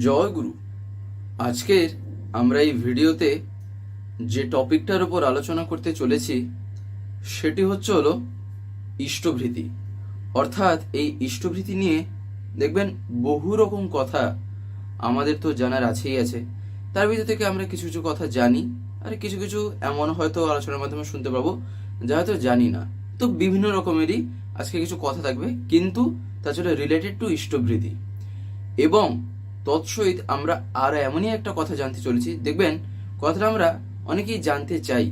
জয় গুরু। আজকের আমরা এই ভিডিওতে যে টপিকটার উপর আলোচনা করতে চলেছি সেটি হলো ইষ্টভৃতি। অর্থাৎ এই ইষ্টভৃতি নিয়ে দেখবেন বহু রকম কথা আমাদের তো জানার আছেই আছে। তার ভিতর থেকে আমরা কিছু কিছু কথা জানি, আর কিছু কিছু এমন হয়তো আলোচনার মাধ্যমে শুনতে পাবো যা হয়তো জানি না। তো বিভিন্ন রকমেরই আজকে কিছু কথা থাকবে, কিন্তু তাছাড়া রিলেটেড টু ইষ্টভৃতি। এবং তৎসহিত আমরা আর এমনই একটা কথা জানতে চলেছি, দেখবেন কথাটা আমরা অনেকেই জানতে চাই।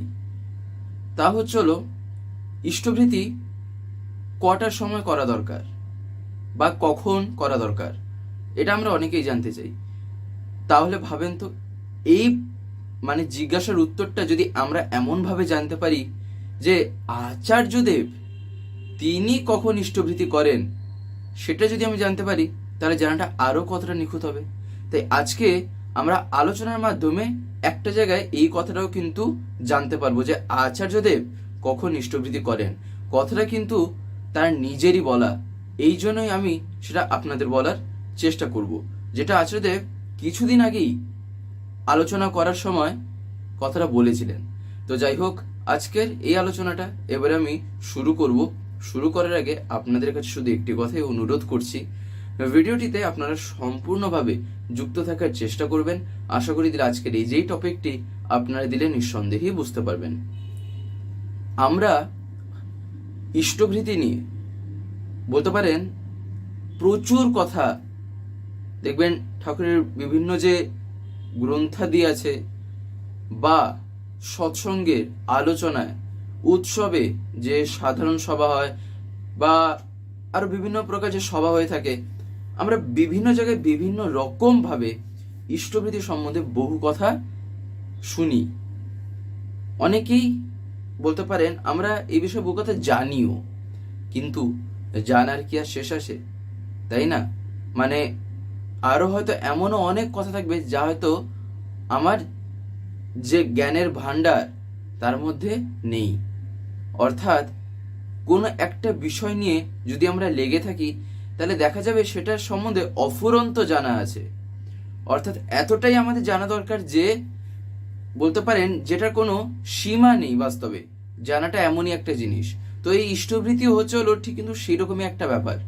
তা হলো ইষ্টভৃতি কটার সময় করা দরকার বা কখন করা দরকার, এটা আমরা অনেকেই জানতে চাই। তাহলে ভাবেন তো, এই জিজ্ঞাসার উত্তরটা যদি আমরা এমনভাবে জানতে পারি যে আচার্যদেব তিনি কখন ইষ্টভৃতি করেন, সেটা যদি আমি জানতে পারি, তাহলে জানাটা আরও কতটা নিখুঁত হবে। তাই আজকে আমরা আলোচনার মাধ্যমে একটা জায়গায় এই কথাটাও কিন্তু জানতে পারবো যে আচার্যদেব কখন ইষ্টভৃতি করেন। কথাটা কিন্তু তার নিজেরই বলা, এই জন্যই আমি সেটা আপনাদের বলার চেষ্টা করব, যেটা আচার্যদেব কিছুদিন আগেই আলোচনা করার সময় কথাটা বলেছিলেন। তো যাই হোক, আজকের এই আলোচনাটা এবারে আমি শুরু করার আগে আপনাদের কাছে শুধু একটি কথাই অনুরোধ করছি, ভিডিওটিতে আপনারা সম্পূর্ণভাবে যুক্ত থাকার চেষ্টা করবেন। আশা করি দিলে আজকের এই যেই টপিকটি আপনারা দিলে নিঃসন্দেহেই বুঝতে পারবেন। আমরা ইষ্টভৃতি নিয়ে বলতে পারেন প্রচুর কথা দেখবেন, ঠাকুরের বিভিন্ন যে গ্রন্থাদি আছে বা সৎসঙ্গের আলোচনায়, উৎসবে যে সাধারণ সভা হয় বা আরো বিভিন্ন প্রকার যে সভা হয়ে থাকে, আমরা বিভিন্ন জায়গায় বিভিন্ন রকম ভাবে ইষ্টভৃতি সম্বন্ধে বহু কথা শুনি। অনেকেই বলতে পারেন আমরা এই বিষয়ে বহু কথা জানিও, কিন্তু জানার কি আর শেষ আসে, তাই না? আরো হয়তো এমনও অনেক কথা থাকবে যা হয়তো আমার যে জ্ঞানের ভান্ডার তার মধ্যে নেই। অর্থাৎ কোনো একটা বিষয় নিয়ে যদি আমরা লেগে থাকি, তাহলে দেখা যাবে সেটার সম্বন্ধে অফুরন্ত জানা আছে। অর্থাৎ এতটাই আমাদের জানা দরকার যে বলতে পারেন যেটার কোনো সীমা নেই। বাস্তবে জানাটা এমনই একটা জিনিস। তো এই ইষ্টভৃতিও হলো ঠিক কিন্তু সেই রকমই একটা ব্যাপার।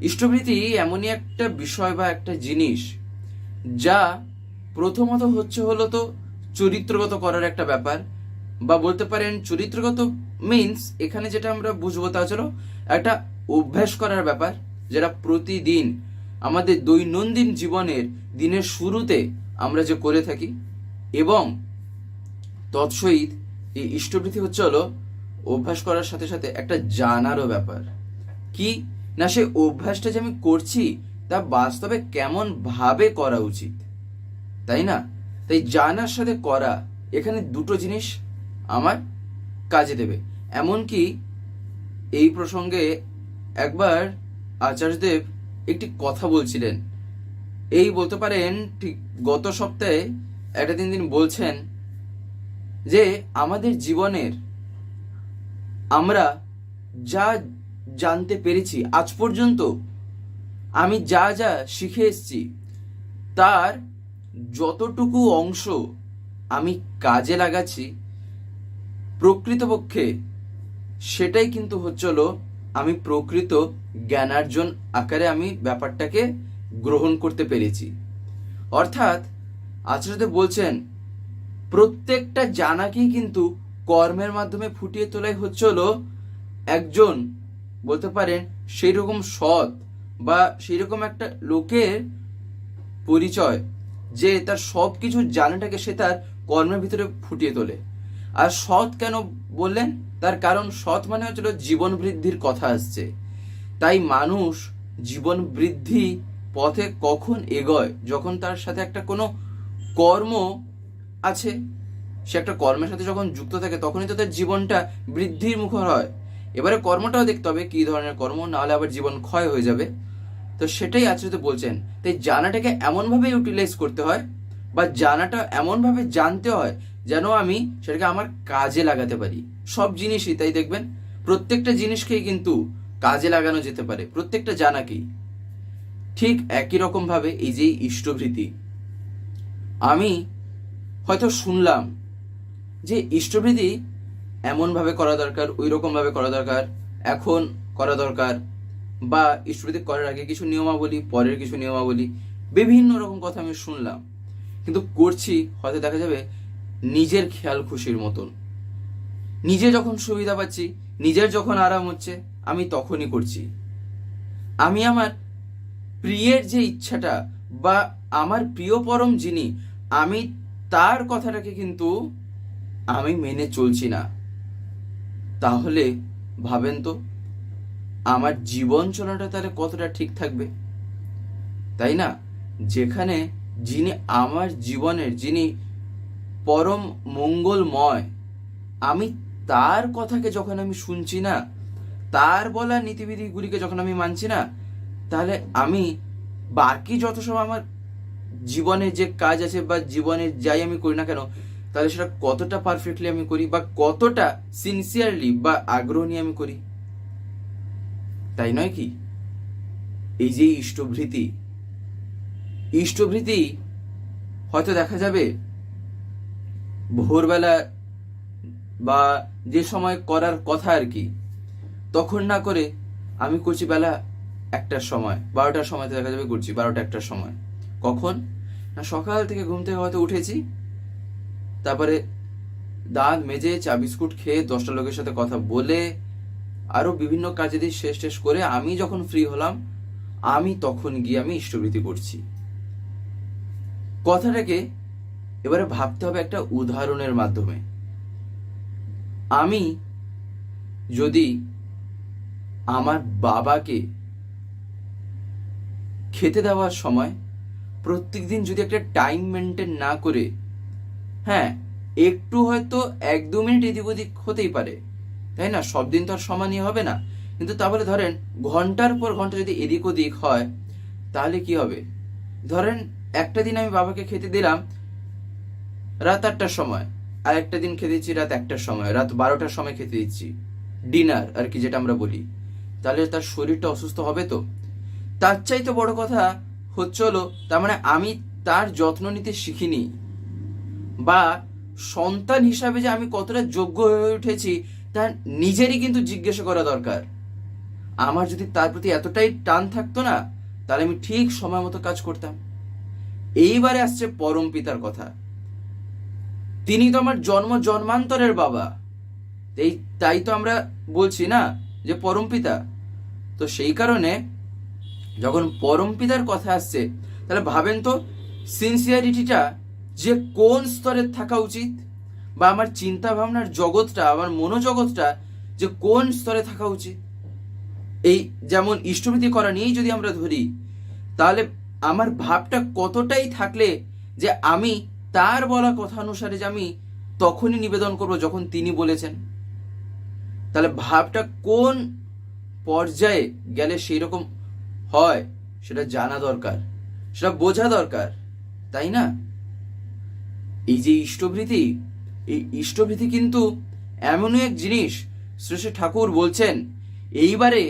ইষ্টভৃতি এমনই একটা বিষয় বা একটা জিনিস যা প্রথমত হলো তো চরিত্রগত করার একটা ব্যাপার, বা বলতে পারেন চরিত্রগত মিন্স এখানে যেটা আমরা বুঝবো তা হলো একটা অভ্যাস করার ব্যাপার, যেটা প্রতিদিন আমাদের দৈনন্দিন জীবনের দিনের শুরুতে আমরা যে করে থাকি। এবং তৎসহিত এই ইষ্টভৃতি হলো অভ্যাস করার সাথে সাথে একটা জানারও ব্যাপার। কি না, সে অভ্যাসটা যে আমি করছি তা বাস্তবে কেমন ভাবে করা উচিত, তাই না? তাই জানার সাথে করা, এখানে দুটো জিনিস আমার কাজে দেবে। এমনকি এই প্রসঙ্গে একবার আচার্যদেব একটি কথা বলছিলেন, এই বলতে পারেন ঠিক গত সপ্তাহে একটা দিন বলছেন যে আমাদের জীবনের আমরা যা জানতে পেরেছি আজ পর্যন্ত, আমি যা যা শিখে এসেছি, তার যতটুকু অংশ আমি কাজে লাগাচ্ছি, প্রকৃতপক্ষে সেটাই কিন্তু হলো আমি প্রকৃত জ্ঞানার্জন আকারে আমি ব্যাপারটাকে গ্রহণ করতে পেরেছি। অর্থাৎ আচার্যদেব বলছেন প্রত্যেকটা জানাকেই কিন্তু কর্মের মাধ্যমে ফুটিয়ে তোলাই হলো একজন বলতে পারেন সেই রকম সৎ বা সেই রকম একটা লোকের পরিচয় যে তার সব কিছু জানাটাকে সে তার কর্মের ভিতরে ফুটিয়ে তোলে। আর সৎ কেন বললেন? তার কারণ সৎ হলো জীবন বৃদ্ধির কথা আসছে। তাই মানুষ জীবন বৃদ্ধি পথে কখন এগোয়, যখন তার সাথে একটা কোনো কর্ম আছে, সে একটা কর্মের সাথে যখন যুক্ত থাকে, তখনই তো তার জীবনটা বৃদ্ধির মুখর হয়। এবারে কর্মটাও দেখতে হবে কি ধরনের কর্ম, নাহলে আবার জীবন ক্ষয় হয়ে যাবে। তো সেটাই আচার্য বলছেন। তাই জানাটাকে এমনভাবে ইউটিলাইজ করতে হয় বা জানাটা এমনভাবে জানতে হয় যেন আমি সেটাকে আমার কাজে লাগাতে পারি। সব জিনিসই তাই দেখবেন, প্রত্যেকটা জিনিসকেই কিন্তু কাজে লাগানো যেতে পারে, প্রত্যেকটা জানাকেই। ঠিক একই রকমভাবে এই যে ইষ্টভৃতি, আমি হয়তো শুনলাম যে ইষ্টভৃতি এমনভাবে করা দরকার, ওই রকমভাবে করা দরকার, এখন করা দরকার, বা ইষ্টভৃতি করার আগে কিছু নিয়মাবলী, পরের কিছু নিয়মাবলী, বিভিন্ন রকম কথা আমি শুনলাম, কিন্তু করছি হয়তো দেখা যাবে নিজের খেয়াল খুশির মতন। নিজে যখন সুবিধা পাচ্ছি, নিজের যখন আরাম হচ্ছে, আমি তখনই করছি। আমি আমার প্রিয়ের যে ইচ্ছাটা বা আমার প্রিয় পরম যিনি, আমি তার কথাটাকে কিন্তু আমি মেনে চলছি না। তাহলে ভাবেন তো আমার জীবন চলাটা তাহলে কতটা ঠিক থাকবে, তাই না? যেখানে যিনি আমার জীবনের, যিনি পরম মঙ্গলময়, আমি তার কথাকে যখন আমি শুনছি না, তার বলা নীতিবিধিগুলিকে যখন আমি মানছি না, তাহলে আমি বাকি যত সব আমার জীবনে যে কাজ আছে বা জীবনে যাই আমি করি না কেন, তাহলে সেটা কতটা পারফেক্টলি আমি করি বা কতটা সিনসিয়ারলি বা আগ্রহ নিয়ে আমি করি, তাই নয় কি? এই যে ইষ্টভৃতি, ইষ্টভৃতি হয়তো দেখা যাবে ভোরবেলা বা যে সময় করার কথা আর কি, তখন না করে আমি করছি বেলা 1টার সময়, 12টার সময় দেখা যাবে করছি 12টা 1টার সময়। কখন না, সকাল থেকে ঘুম থেকে হয়তো উঠেছি, তারপরে দাঁত মেজে চা বিস্কুট খেয়ে 10টা লোকের সাথে কথা বলে আরো বিভিন্ন কাজে দিয়ে শেষ শেষ করে আমি যখন ফ্রি হলাম, আমি তখন গিয়ে আমি ইষ্টভৃতি করছি। কথাটাকে এবারে ভাবতে হবে একটা উদাহরণের মাধ্যমে। আমি যদি আমার বাবাকে খেতে দেওয়ার সময় প্রত্যেকদিন যদি একটা টাইম মেনটেন না করে, হ্যাঁ একটু হয়তো 1-2 মিনিট এদিক ওদিক হতেই পারে, তাই না? সব দিন তো আর সমানই হবে না, কিন্তু তাহলে ধরেন ঘন্টার পর ঘন্টা যদি এদিক ওদিক হয়, তাহলে কি হবে? ধরেন একটা দিন আমি বাবাকে খেতে দিলাম রাত 8টার সময়, আর একটা দিন খেতে দিচ্ছি রাত 1টার সময়, রাত 12টার সময় খেতে দিচ্ছি, ডিনার আর কি যেটা আমরা বলি, তাহলে তার শরীরটা অসুস্থ হবে তো? তার চাইতে বড় কথা হচ্ছে হলো, তার মানে আমি তার যত্ন নিতে শিখিনি, বা সন্তান হিসাবে যে আমি কতটা যোগ্য হয়ে উঠেছি তা নিজেরই কিন্তু জিজ্ঞাসা করা দরকার। আমার যদি তার প্রতি এতটাই টান থাকতো না, তাহলে আমি ঠিক সময় মতো কাজ করতাম। এইবারে আসছে পরম পিতার কথা। তিনি তো আমার জন্ম জন্মান্তরের বাবা, তাই তো আমরা বলছি না যে পরম পিতা। তো সেই কারণে যখন পরম পিতার কথা আসছে, তাহলে ভাবেন তো সিনসিয়ারিটিটা যে কোন স্তরে থাকা উচিত, বা আমার চিন্তা ভাবনার জগৎটা, আমার মনোজগৎটা যে কোন স্তরে থাকা উচিত। এই যেমন ইষ্টভৃতি করা নিয়েই যদি আমরা ধরি, তাহলে আমার ভাবটা কতটাই থাকলে যে আমি তার বলা কথা অনুসারে যে আমি তখনই নিবেদন করব যখন তিনি বলেছেন, তাহলে ভাবটা কোন পর্যায়ে গেলে সেই রকম হয় সেটা জানা দরকার, সেটা বোঝা দরকার, তাই না? এই যে ইষ্টভৃতি, এই ইষ্টভৃতি কিন্তু এমনই এক জিনিস, শ্রী শ্রী ঠাকুর বলছেন এইবারে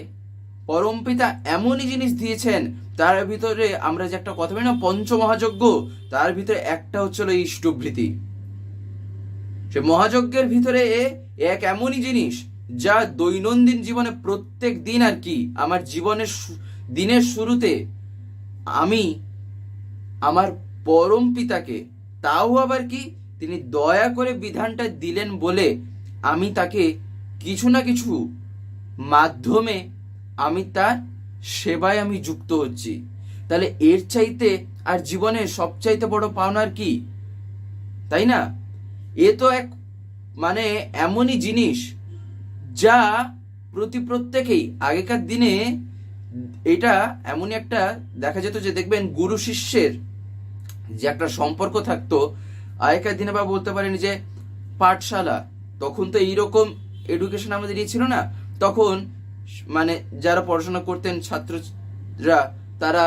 পরমপিতা এমনই জিনিস দিয়েছেন, তার ভিতরে আমরা যে একটা কথা বলি না পঞ্চমহাযজ্ঞ, তার ভিতরে একটা হচ্ছিল ইষ্টভৃতি। সে মহাযজ্ঞের ভিতরে এক এমনই জিনিস যা দৈনন্দিন জীবনে প্রত্যেক দিন আর কি, আমার জীবনের দিনের শুরুতে আমি আমার পরম পিতাকে, তাও আবার কি তিনি দয়া করে বিধানটা দিলেন বলে আমি তাকে কিছু না কিছু মাধ্যমে আমি তার সেবায় আমি যুক্ত হচ্ছি। তাহলে এর চাইতে আর জীবনে সবচাইতে বড় পাওনার কি, তাই না? এ তো এক মানে এমনই জিনিস যা প্রত্যেকেই আগেকার দিনে, এটা এমনই একটা দেখা যেত যে দেখবেন গুরু শিষ্যের যে একটা সম্পর্ক থাকতো আগেকার দিনে, বা বলতে পারেন যে পাঠশালা, তখন তো এইরকম এডুকেশন আমাদের ছিল না। তখন মানে যারা পড়াশোনা করতেন ছাত্ররা, তারা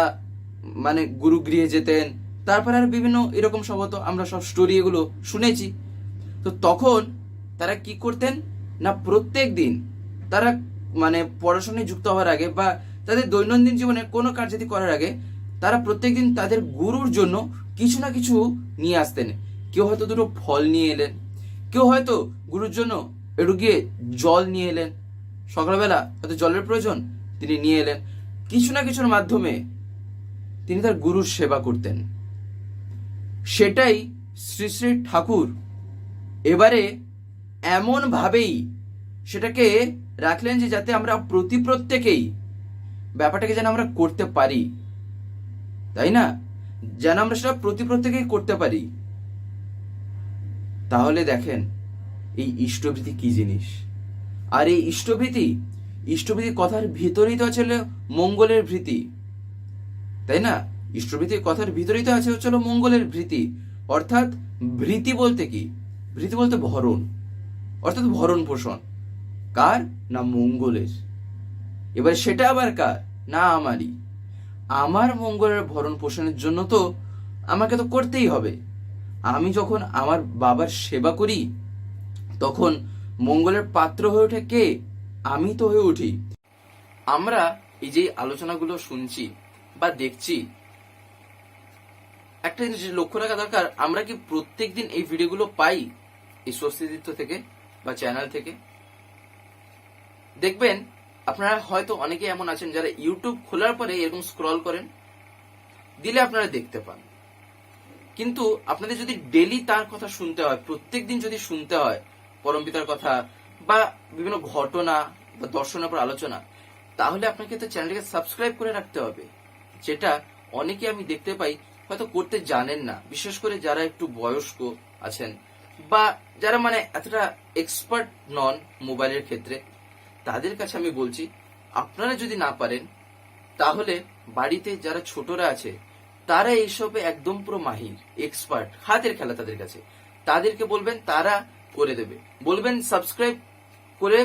মানে গুরুগৃহে যেতেন, তারপরে আর বিভিন্ন এরকম সব হতো, আমরা সব স্টোরি এগুলো শুনেছি। তো তখন তারা কি করতেন না, প্রত্যেক দিন তারা মানে পড়াশোনায় যুক্ত হওয়ার আগে বা তাদের দৈনন্দিন জীবনে কোনো কার্যাদি করার আগে তারা প্রত্যেকদিন তাদের গুরুর জন্য কিছু না কিছু নিয়ে আসতেন। কেউ হয়তো দুটো ফল নিয়ে এলেন, কেউ হয়তো গুরুর জন্য একটু গিয়ে জল নিয়ে এলেন, সকালবেলা হয়তো জলের প্রয়োজন তিনি নিয়ে এলেন। কিছু না কিছুর মাধ্যমে তিনি তার গুরুর সেবা করতেন। সেটাই শ্রী শ্রী ঠাকুর এবারে এমন ভাবেই সেটাকে রাখলেন যে যাতে আমরা প্রত্যেকেই ব্যাপারটাকে যেন আমরা করতে পারি, তাই না? যেন আমরা সেটা প্রত্যেকেই করতে পারি। তাহলে দেখেন এই ইষ্টভৃতি কি জিনিস। আর এই ইষ্টভৃতি কথার ভিতরেই তো আছে মঙ্গলের ভৃতি, তাই না? ইষ্টভৃতির কথার ভিতরেই তো আছে হচ্ছিল মঙ্গলের ভৃতি। অর্থাৎ ভৃতি বলতে কি? ভৃতি বলতে ভরণ, অর্থাৎ ভরণ পোষণ। কার? না মঙ্গলের। এবার সেটা আবার কার? না আমারই। আমার মঙ্গলের ভরণ পোষণের জন্য তো আমাকে তো করতেই হবে। আমি যখন আমার বাবার সেবা করি তখন মঙ্গলের পাত্র হয়ে ওঠে কে? আমি তো হয়ে উঠি। আমরা এই যে আলোচনাগুলো শুনছি বা দেখছি, একটা জিনিস লক্ষ্য রাখা দরকার, আমরা কি প্রত্যেকদিন এই ভিডিওগুলো পাই এই স্বস্তিদিত্য থেকে বা চ্যানেল থেকে? দেখবেন আপনারা হয়তো অনেকে এমন আছেন যারা ইউটিউব খোলার পরে এরকম স্ক্রল করেন, দিলে আপনারা দেখতে পান। কিন্তু আপনাদের যদি ডেলি তার কথা শুনতে হয়, প্রত্যেকদিন যদি শুনতে হয় পরমপিতার কথা বা বিভিন্ন ঘটনা বা দর্শনের উপর আলোচনা, তাহলে আপনাকে তো চ্যানেলটিকে সাবস্ক্রাইব করে রাখতে হবে, যেটা অনেকে আমি দেখতে পাই হয়তো করতে জানেন না। বিশেষ করে যারা একটু বয়স্ক আছেন বা যারা মানে এতটা এক্সপার্ট নন মোবাইলের ক্ষেত্রে, তাদের কাছে আমি বলছি আপনারা যদি না পারেন তাহলে বাড়িতে যারা ছোটরা আছে তারা এইসবে একদম পুরো মাহির, এক্সপার্ট, হাতের খেলা তাদের কাছে, তাদেরকে বলবেন, তারা করে দেবে। বলবেন সাবস্ক্রাইব করে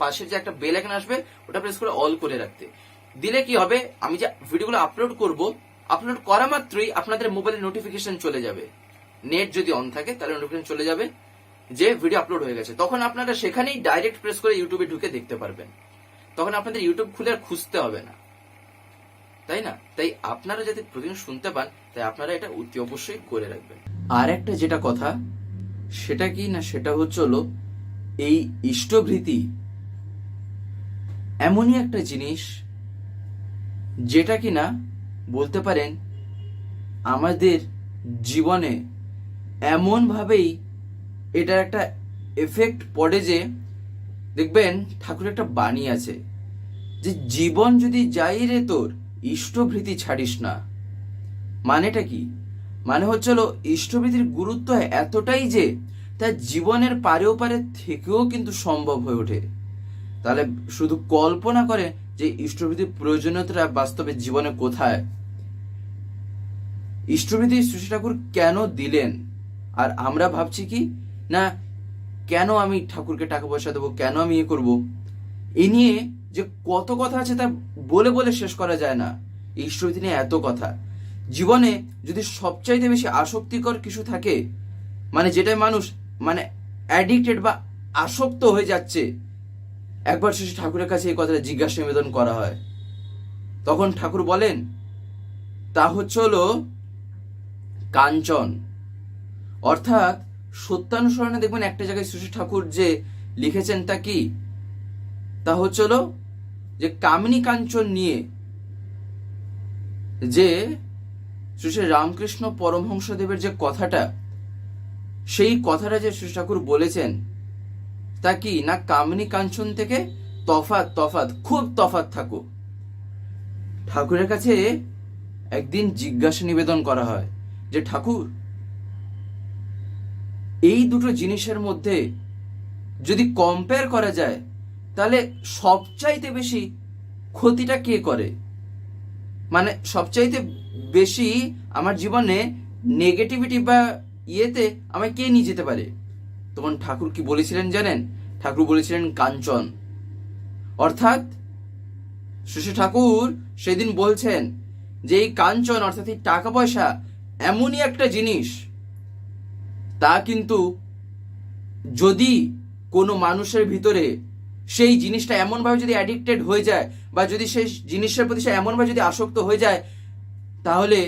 পাশের যে একটা বেল আইকন আসবে ওটা প্রেস করে অল করে রাখতে। দিলে কি হবে, আমি যে ভিডিওগুলো আপলোড করব, আপলোড করা মাত্রই আপনাদের মোবাইলে নোটিফিকেশন চলে যাবে। নেট যদি অন থাকে তাহলে নোটিফিকেশন চলে যাবে যে ভিডিও আপলোড হয়ে গেছে। তখন আপনারা সেখানেই ডাইরেক্ট প্রেস করে ইউটিউবে ঢুকে দেখতে পারবেন। তখন আপনাদের ইউটিউব খুলে আর খুঁজতে হবে না, তাই না? তাই আপনারা যাতে প্রতিদিন শুনতে পান, তাই আপনারা এটা অতি অবশ্যই করে রাখবেন। আর একটা যেটা কথা, সেটা কি না, সেটা হচ্ছে হলো এই ইষ্টভৃতি এমনই একটা জিনিস যেটা কি না বলতে পারেন আমাদের জীবনে এমন ভাবেই এটার একটা এফেক্ট পড়ে যে, দেখবেন ঠাকুরের একটা বাণী আছে যে জীবন যদি যাই রে তোর ইষ্টভৃতি ছাড়িস না। মানেটা কি? মানে হচ্ছিল ইষ্টভৃতির গুরুত্ব এতটাই যে তার জীবনের পারে ওপারে থেকেও কিন্তু সম্ভব হয়ে ওঠে। তাহলে শুধু কল্পনা করে যে ইষ্টভৃতির প্রয়োজনীয়তা বাস্তবে জীবনে কোথায়, ইষ্টভৃতি শ্রী ঠাকুর কেন দিলেন। আর আমরা ভাবছি কি না, কেন আমি ঠাকুরকে টাকা পয়সা দেবো, কেন আমি এ করবো, এ নিয়ে যে কত কথা আছে তা বলে বলে শেষ করা যায় না। ইষ্টভৃতি নিয়ে এত কথা। জীবনে যদি সবচাইতে বেশি আসক্তিকর কিছু থাকে, মানে যেটাই মানুষ মানে অ্যাডিক্টেড বা আসক্ত হয়ে যাচ্ছে, একবার শেষে ঠাকুরের কাছে এই কথাটা জিজ্ঞাসা নিবেদন করা হয়, তখন ঠাকুর বলেন তা হচ্ছে হলো কাঞ্চন। অর্থাৎ সত্যানুসরণে দেখবেন একটা জায়গায় শ্রী ঠাকুর যে লিখেছেন তা কি, তা হচ্ছে হলো যে কামিনী কাঞ্চন নিয়ে যে শ্রী শ্রী রামকৃষ্ণ পরমহংসদেবের যে কথাটা, সেই কথাটা যে শ্রী ঠাকুর বলেছেন তা কি না, কামিনী কাঞ্চন থেকে তফাৎ খুব তফাৎ থাকো। ঠাকুরের কাছে একদিন জিজ্ঞাসা নিবেদন করা হয় যে ঠাকুর, এই দুটো জিনিসের মধ্যে যদি কম্পেয়ার করা যায় তাহলে সবচাইতে বেশি ক্ষতিটা কে করে, মানে সবচাইতে বেশি আমার জীবনে নেগেটিভিটি বা ইয়েতে আমায় কে নিয়ে যেতে পারে। তখন ঠাকুর কি বলেছিলেন জানেন? ঠাকুর বলেছিলেন কাঞ্চন। অর্থাৎ শ্রী ঠাকুর সেদিন বলছেন যে এই কাঞ্চন অর্থাৎ এই টাকা পয়সা এমনই একটা জিনিস, তা কিন্তু যদি কোনো মানুষের ভিতরে সেই জিনিসটা এমনভাবে যদি অ্যাডিক্টেড হয়ে যায় বা যদি সেই জিনিসের প্রতি সে এমনভাবে যদি আসক্ত হয়ে যায়, তাহলে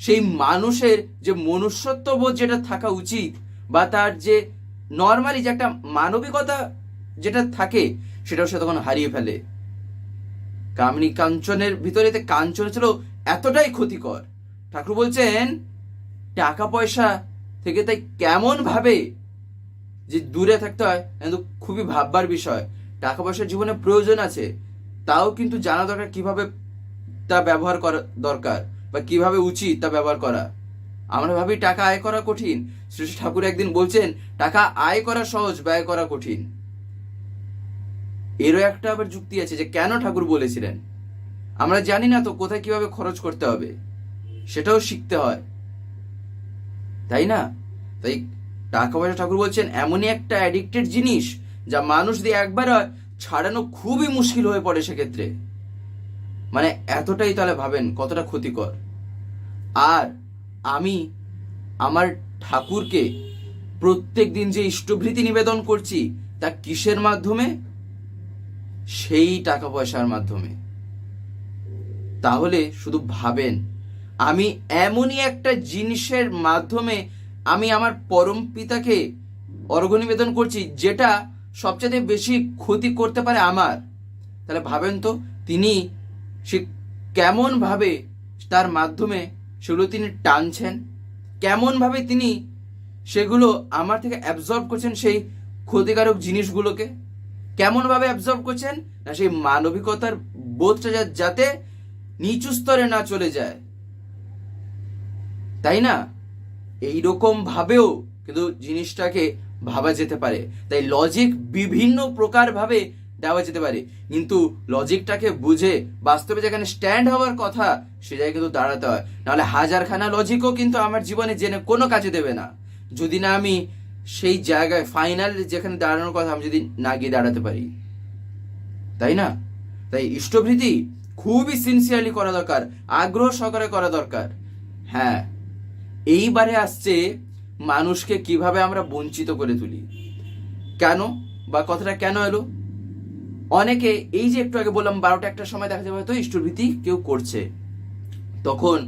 সেই মানুষের যে মনুষ্যত্ববোধ যেটা থাকা উচিত, বা তার যে নর্মালি যে একটা মানবিকতা যেটা থাকে, সেটাও সে তখন হারিয়ে ফেলে। কামিনী কাঞ্চনের ভিতরে কাঞ্চন ছিল এতটাই ক্ষতিকর, ঠাকুর বলছেন টাকা পয়সা থেকে তাই কেমন ভাবে যে দূরে থাকতে হয়, কিন্তু খুবই ভাববার বিষয়। টাকা পয়সার জীবনে প্রয়োজন আছে, তাও কিন্তু জানা দরকার কিভাবে তা ব্যবহার করা দরকার, বা কিভাবে উচিত তা ব্যবহার করা। আমরা ভাবি টাকা আয় করা কঠিন, শ্রী শ্রী ঠাকুর একদিন বলছেন টাকা আয় করা সহজ, ব্যয় করা কঠিন। এরও একটা আবার যুক্তি আছে যে কেন ঠাকুর বলেছিলেন। আমরা জানি না তো কোথায় কিভাবে খরচ করতে হবে, সেটাও শিখতে হয়, তাই না? তাই টাকা পয়সা ঠাকুর বলছেন এমনই একটা অ্যাডিক্টেড জিনিস, যা মানুষ দিয়ে একবার ছাড়ানো খুবই মুশকিল হয়ে পড়ে সেক্ষেত্রে। মানে এতটাই, তাহলে ভাবেন কতটা ক্ষতিকর। আর আমি আমার ঠাকুরকে প্রত্যেক দিন যে ইষ্টভৃতি নিবেদন করছি, তা কিসের মাধ্যমে? সেই টাকা পয়সার মাধ্যমে। তাহলে শুধু ভাবেন, আমি এমনই একটা জিনিসের মাধ্যমে আমি আমার পরম পিতাকে অর্ঘ্য নিবেদন করছি, যেটা সবচেয়ে বেশি ক্ষতি করতে পারে আমার। তাহলে ভাবেন তো তিনি সে কেমন ভাবে তার মাধ্যমে সেগুলো তিনি টানছেন, কেমন ভাবে তিনি সেগুলো আমার থেকে অ্যাবজর্ব করছেন, সেই ক্ষতিকারক জিনিসগুলোকে কেমন ভাবে অ্যাবজর্ব করছেন, না সেই মানবিকতার বোধটা যাতে নিচু স্তরে না চলে যায়, তাই না? এইরকম ভাবেও কিন্তু জিনিসটাকে ভাবা যেতে পারে। তাই লজিক বিভিন্ন প্রকার ভাবে দেওয়া যেতে পারে, কিন্তু লজিকটাকে বুঝে বাস্তবে যেখানে স্ট্যান্ড হওয়ার কথা সে জায়গায় কিন্তু দাঁড়াতে হয়। নাহলে হাজারখানা লজিকও কিন্তু আমার জীবনে জেনে কোনো কাজে দেবে না, যদি না আমি সেই জায়গায় ফাইনাল যেখানে দাঁড়ানোর কথা আমি যদি না গিয়ে দাঁড়াতে পারি, তাই না? তাই ইষ্টভৃতি খুবই সিনসিয়ারলি করা দরকার, আগ্রহ সহকারে করা দরকার। হ্যাঁ, এইবারে আসছে মানুষকে কিভাবে আমরা বঞ্চিত করে তুলি। কেন বা কথাটা কেন এলো? অনেকে এই যে একটু আগে বললাম 12টা একটার সময় দেখা যাবে হয়তো ইষ্টভৃতি কেউ করছে, তখন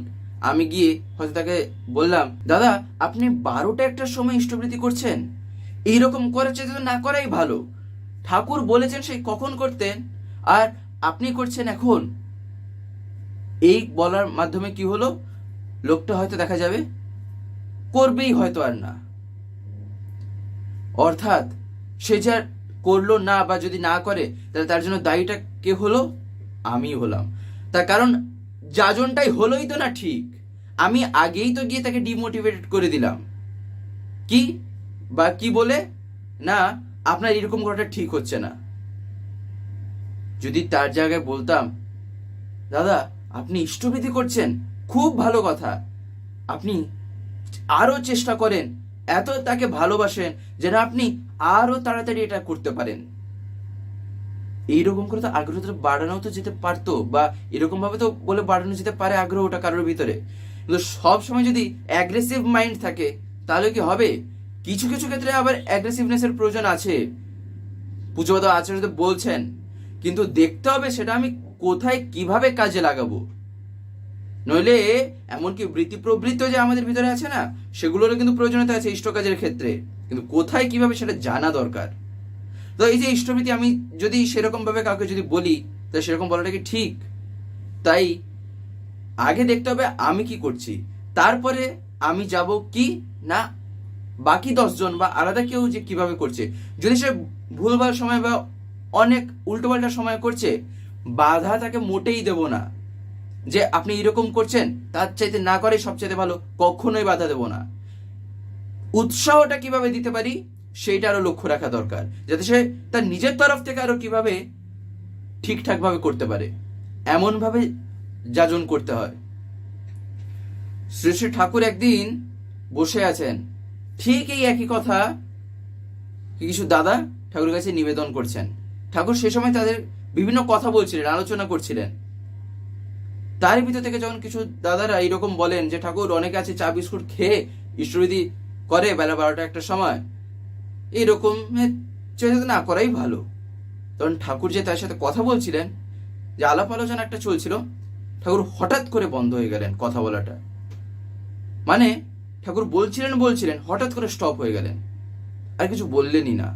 আমি গিয়ে হয়তো তাকে বললাম, দাদা আপনি 12টা একটার সময় ইষ্টভৃতি করছেন, এইরকম করার চেয়ে না করাই ভালো। ঠাকুর বলেছেন সেই কখন করতেন, আর আপনি করছেন এখন। এই বলার মাধ্যমে কি হলো, লোকটা হয়তো দেখা যাবে করবেই হয়তো আর না। অর্থাৎ সে যা করলো না, বা যদি না করে তাহলে তার জন্য দায়ীটা কে হলো? আমি হলাম। তার কারণ যাজনটাই হলোই তো না ঠিক, আমি আগেই তো গিয়ে তাকে ডিমোটিভেটেড করে দিলাম। কি বা কি বলে? না আপনার এরকম করাটা ঠিক হচ্ছে না। যদি তার জায়গায় বলতাম, দাদা আপনি ইষ্টভৃতি করছেন, খুব ভালো কথা, আপনি আরো চেষ্টা করেন, এত তাকে ভালোবাসেন যেন আপনি আরো তাড়াতাড়ি এটা করতে পারেন। এইরকম করে তো আগ্রহটা বাড়ানো তো যেতে পারতো, বা এরকম ভাবে তো বলে বাড়ানো যেতে পারে আগ্রহটা কারোর ভিতরে। কিন্তু সব সময় যদি অ্যাগ্রেসিভ মাইন্ড থাকে তাহলে কি হবে? কিছু কিছু ক্ষেত্রে আবার অ্যাগ্রেসিভনেসের প্রয়োজন আছে, পুজোবাদ আচার্য বলছেন, কিন্তু দেখতে হবে সেটা আমি কোথায় কিভাবে কাজে লাগাবো। নইলে এমনকি বৃত্তি প্রবৃত্তি যে আমাদের ভিতরে আছে না, সেগুলোরও কিন্তু প্রয়োজনীয়তা আছে ইষ্ট কাজের ক্ষেত্রে, কিন্তু কোথায় কিভাবে সেটা জানা দরকার। তো এই যে ইষ্টভৃতি আমি যদি সেরকম ভাবে কাউকে যদি বলি, তাহলে সেরকম বলাটা কি ঠিক? তাই আগে দেখতে হবে আমি কি করছি, তারপরে আমি যাব কি না বাকি 10 জন বা আলাদা কেউ যে কিভাবে করছে। যদি সে ভুলভাল সময় বা অনেক উল্টোপাল্টা সময় করছে, বাধা তাকে মোটেই দেব না, যে আপনি এরকম করছেন তার চাইতে না করে সবচাইতে ভালো, কখনোই বাধা দেব না। উৎসাহটা কিভাবে দিতে পারি সেইটা আরো লক্ষ্য রাখা দরকার, যাতে সে তার নিজের তরফ থেকে আরো কিভাবে ঠিকঠাক ভাবে করতে পারে, এমন ভাবে যাজন করতে হয়। শ্রী শ্রী ঠাকুর একদিন বসে আছেন, ঠিক এই একই কথা কিছু দাদা ঠাকুরের কাছে নিবেদন করছেন। ঠাকুর সে সময় তাদের বিভিন্ন কথা বলছিলেন, আলোচনা করছিলেন। তার ভিতর থেকে যখন কিছু দাদারা এইরকম বলেন যে ঠাকুর অনেকে আছে চা বিস্কুট খেয়ে ইষ্টবিধি করে বেলা 12টা একটা সময়, এইরকম না করাই ভালো। তখন ঠাকুর যে তার সাথে কথা বলছিলেন, যে আলাপ আলোচনা একটা চলছিল, ঠাকুর হঠাৎ করে বন্ধ হয়ে গেলেন কথা বলাটা। মানে ঠাকুর বলছিলেন হঠাৎ করে স্টপ হয়ে গেলেন, আর কিছু বললেনই না।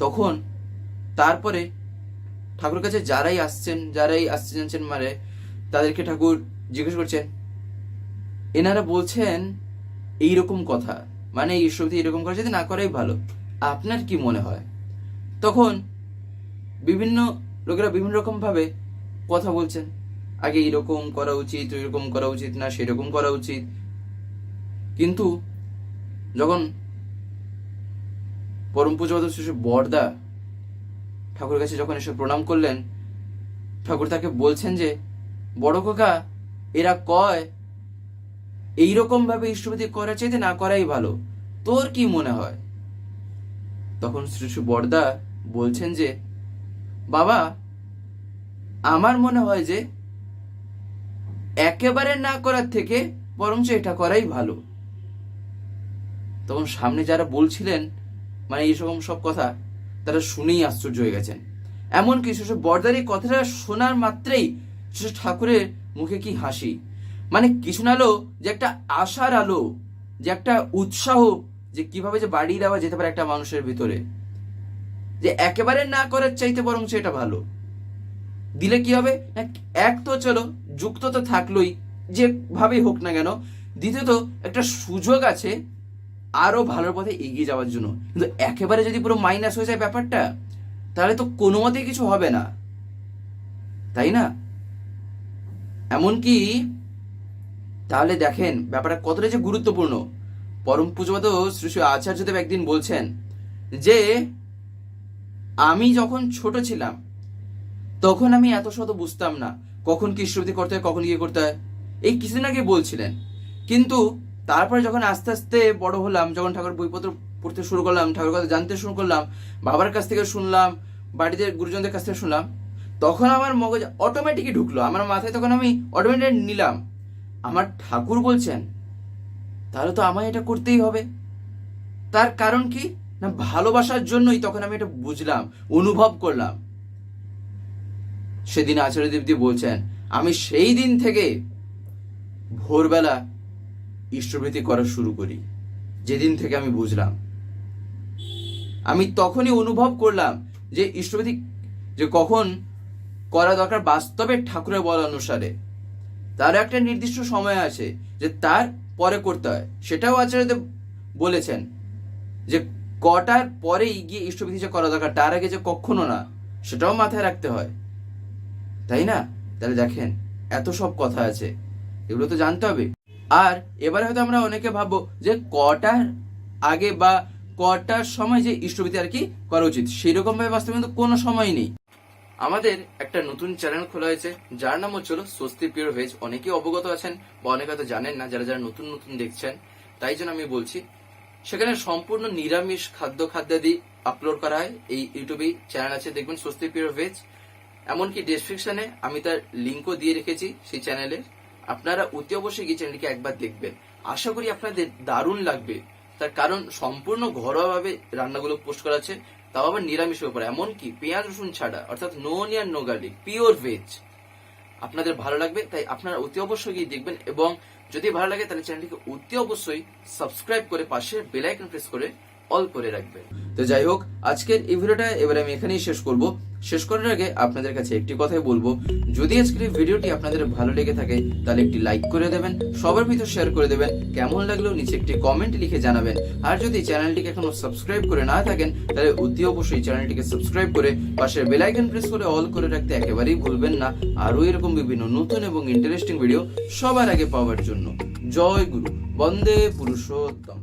তখন তারপরে ঠাকুরের কাছে যারাই আসছেন যাচ্ছেন মানে তাদেরকে ঠাকুর জিজ্ঞেস করছেন, এনারা বলছেন এইরকম কথা, মানে ঈশ্বরতি এরকম করা যদি না করাই ভালো, আপনার কি মনে হয়? তখন বিভিন্ন লোকেরা বিভিন্ন রকম ভাবে কথা বলছেন, আগে এরকম করা উচিত, এরকম করা উচিত না, সেরকম করা উচিত। কিন্তু যখন পরম পূজ্যপাদ শ্রী বরদা ঠাকুরের কাছে যখন এসে প্রণাম করলেন, ঠাকুর তাকে বলছেন যে, বড় কাকা, এরা কয় এইরকম ভাবে ইষ্টভৃতি করা চাইতে না করাই ভালো, তোর কি মনে হয়? তখন শ্রী শ্রী বরদা বলছেন যে, বাবা, আমার মনে হয় যে একেবারে না করার থেকে বরঞ্চ এটা করাই ভালো। তখন সামনে যারা বলছিলেন মানে এইরকম সব কথা, তারা শুনেই আশ্চর্য হয়ে গেছেন। এমনকি শ্রী বরদার এই কথাটা শোনার মাত্রেই শ্রী ঠাকুরের মুখে কি হাসি, মানে কিছু না হলেও যে একটা আশার আলো, যে একটা উৎসাহ, যে কিভাবে যে বাড়িয়ে দেওয়া যেতে পারে একটা মানুষের ভিতরে, যে একেবারে না করার চাইতে বরং এটা ভালো। দিলে কি হবে, এক তো চলো যুক্ত তো থাকলোই যেভাবেই হোক না কেন, দ্বিতীয়ত একটা সুযোগ আছে আরো ভালোর পথে এগিয়ে যাওয়ার জন্য। কিন্তু একেবারে যদি পুরো মাইনাস হয়ে যায় ব্যাপারটা, তাহলে তো কোনো মতেই কিছু হবে না, তাই না? এমনকি তাহলে দেখেন ব্যাপারটা কতটা যে গুরুত্বপূর্ণ। পরম পূজ্যপাদ শ্রী শ্রী আচার্যদেব একদিন বলছেন যে, আমি যখন ছোট ছিলাম তখন আমি এত শত বুঝতাম না, কখন কি ইষ্টভৃতি করতে হয়, কখন গিয়ে করতে হয়, এই কিছুদিন আগে বলছিলেন। কিন্তু তারপরে যখন আস্তে আস্তে বড় হলাম, যখন ঠাকুর বইপত্র পড়তে শুরু করলাম, ঠাকুর কথা জানতে শুরু করলাম, বাবার কাছ থেকে শুনলাম, বাড়িতে গুরুজনদের কাছ থেকে শুনলাম, তখন আমার মগজ অটোমেটিকই ঢুকলো, আমার মাথায় তখন আমি অটোমেটিক নিলাম, আমার ঠাকুর বলছেন তাহলে তো আমায় এটা করতেই হবে। তার কারণ কি না, ভালোবাসার জন্যই তখন আমি এটা বুঝলাম, অনুভব করলাম। সেদিন আচার্যদেবজি বলছেন, আমি সেই দিন থেকে ভোরবেলা ইষ্টভৃতি করা শুরু করি। যেদিন থেকে আমি বুঝলাম, আমি তখনই অনুভব করলাম যে ইষ্টভৃতি যে কখন করা দরকার বাস্তবে ঠাকুরের বলা অনুসারে, তার একটা নির্দিষ্ট সময় আছে যে তার পরে করতে হয়। সেটাও আচার্যদেব বলেছেন যে কটার পরেই গিয়ে ইষ্টভৃতি যে করা দরকার, তার আগে যে কখনো না, সেটাও মাথায় রাখতে হয়, তাই না? তাহলে দেখেন এত সব কথা আছে, এগুলো তো জানতে হবে। আর এবারে হয়তো আমরা অনেকে ভাববো যে কটার আগে বা কটার সময় যে ইষ্টভৃতি আর কি করা উচিত, সেরকম ভাবে বাস্তবে কিন্তু কোনো সময় নেই। আমাদের একটা নতুন চ্যানেল খোলা হয়েছে, যার নাম হচ্ছিল স্বস্তি পিওর ভেজ। অনেকেই অবগত আছেন বা অনেকে হয়তো জানেন না, যারা যারা নতুন নতুন দেখছেন, তাই জন্য আমি বলছি। সেখানে সম্পূর্ণ নিরামিষ খাদ্যাদি আপলোড করা হয়। এই ইউটিউবে চ্যানেল আছে, দেখবেন স্বস্তি পিওর ভেজ। এমনকি ডেসক্রিপশনে আমি তার লিঙ্কও দিয়ে রেখেছি সেই চ্যানেলের। আপনারা অতি অবশ্যই গিয়ে চ্যানেলটিকে একবার দেখবেন, আশা করি আপনাদের দারুণ লাগবে। তার কারণ সম্পূর্ণ ঘরোয়াভাবে রান্নাগুলো পোস্ট করা আছে, তাও আবার নিরামিষের উপর, এমনকি পেঁয়াজ রসুন ছাড়া, অর্থাৎ no onion no garlic, pure veg. আপনাদের ভালো লাগবে, তাই আপনারা অতি অবশ্যই গিয়ে দেখবেন। এবং যদি ভালো লাগে তাহলে চ্যানেলটিকে অতি অবশ্যই সাবস্ক্রাইব করে পাশে বেল আইকন প্রেস করে অল করে রাখবেন। তো যাই হোক, আজকের এই ভিডিওটা এবারে আমি এখানেই শেষ করব। শেষ করার আগে আপনাদের কাছে একটি কথাই বলবো, যদি আজকের এই ভিডিওটি আপনাদের ভালো লেগে থাকে তাহলে একটি লাইক করে দেবেন, সবার ভিতর শেয়ার করে দেবেন, কেমন লাগলো নিচে একটি কমেন্ট লিখে জানাবেন। আর যদি চ্যানেলটিকে এখনো সাবস্ক্রাইব করে না থাকেন তাহলে অতি অবশ্যই চ্যানেলটিকে সাবস্ক্রাইব করে পাশের বেল আইকন প্রেস করে অল করে রাখতে একেবারেই ভুলবেন না, আরো এরকম বিভিন্ন নতুন এবং ইন্টারেস্টিং ভিডিও সবার আগে পাওয়ার জন্য। জয় গুরু, বন্দে পুরুষোত্তম।